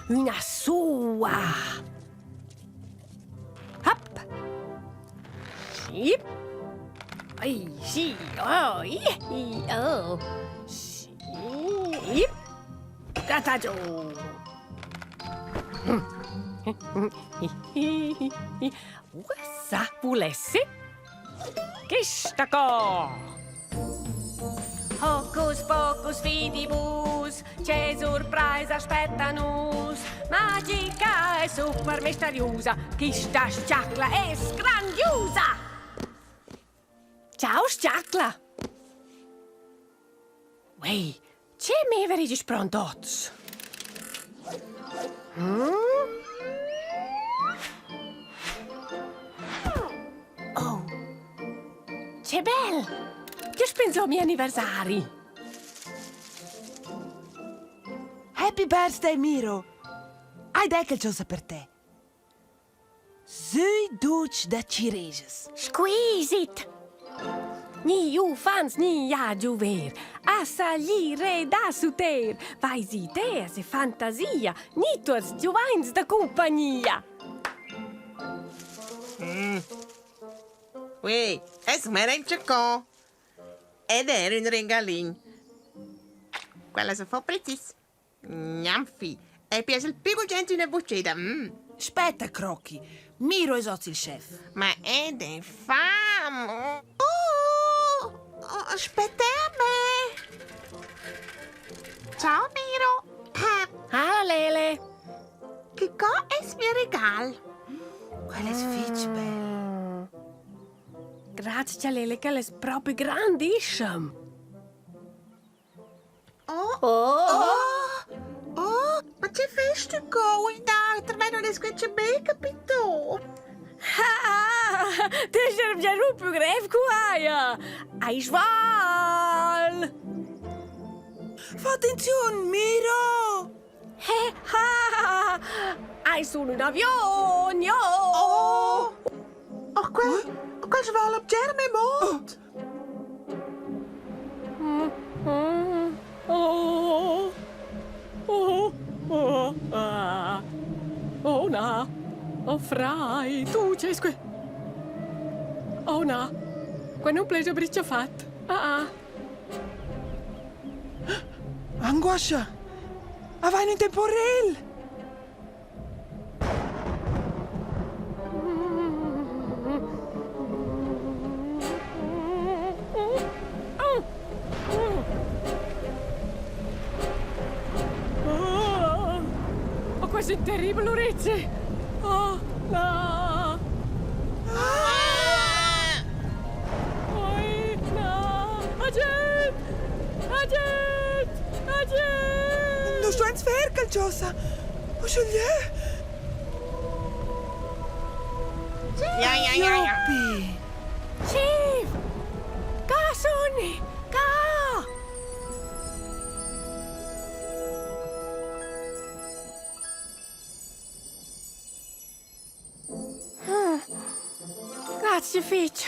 una sua. Hop. Yep. Ai, sì, oh, oh. Sì. Yep. Grattaggio. Sa volesse? Che sta qua? Hocus pocus fidibus, c'è surprise aspetta-nus. Magica e super misteriosa, chi sta sciacla è grandiosa. Ciao sciacla. Uè, c'è meverigi prontots. Oh, c'è bel! Che penso ai miei anniversari? Happy birthday, Miro! Hai decalciosa per te. Zui dolce da cireges. Squisite! Ni u fans ni ja giuver, a salire da suter, vais ideas e fantasia, ni tuos giuvains da compagnia. Uè, es merenggia co. Ed era un regalin. Quella se fa precis. Gnamfi. E piace il più gente una buccetta. Aspetta, Crocchi. Miro è il chef. Ma ed è fame. Aspetta a me. Ciao, Miro. Ah, Lele! Che co es mio regal? Quella è fitch bella. Grazie, Lele, che è proprio grandissima. Ma c'è festa co in d'altra, ma non è che me capito. Ah, det er jeg nu på grevkuaja. Eisval! Fa attenzione, Miro! He, ha! Ei sono un avion, jo! Quel sval op germe mond. Oh, na. Oh, frai, tu c'è sque. Oh, na. Qua non plejo briccia fat. Angoscia! Avai in tempo real! Oh, questo è terribile, Orecce. Oh, no. Oi, no. Agent! Agent! Agent! Non sto in sferca, Giosa! Oh, sceglie! Ja. Yoppi! Chief! Ka, Sonny! Ka! Grazie, Fitch.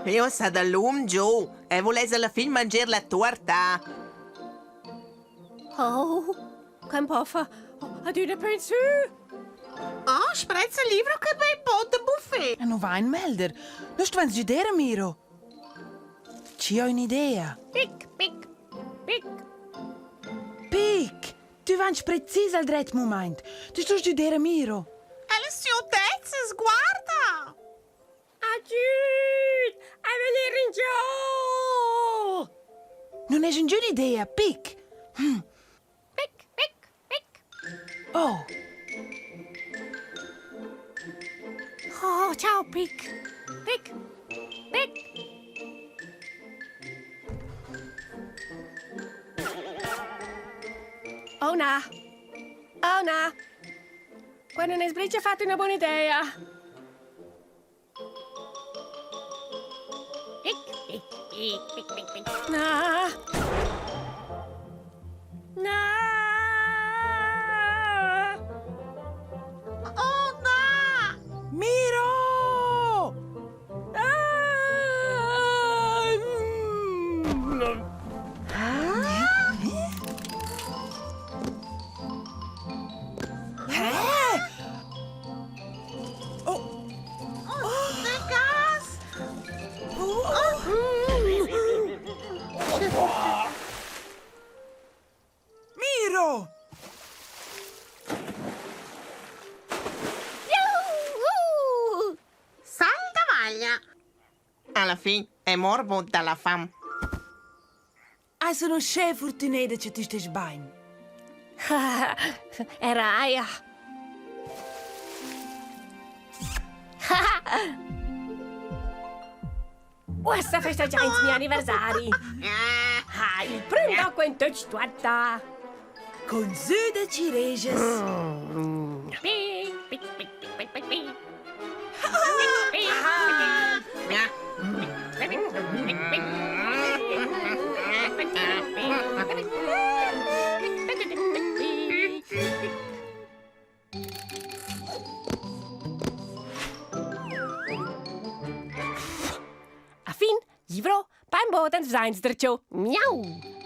Io sa da lum giù e volesse alla fin mangiare la torta. Oh, kan poffer. Har du det pensu? Oh, sprezza il libro che bei botte buffet. E non vai in melder. Non sto in giudere, Miro. Ci ho un'idea. Pick, pick, pick. Pic! Tu vens precis al dret moment. Tu sto giudere, Miro. Alle ciudezze, guarda. Ajut! Ai venire in giù! Non è giù un'idea, Pic. Pick, pick, pick. Oh, Oh, ciao, Pick. Pick, pick. Oh, na. Oh, na. Quando ne sbriccia fate una buona idea. Pick, pick, pick, pick, pick, pick. Na. Na. Oh, no. Miro! Alla fine è morbo dalla fame. Hai sono schön fortunata che tu stai bene. Era aia. Questa festeggia il mio anniversario. Il primo quanto ci guarda. Con zude ci reges. A fin, livro, beim Boden seins der Miau.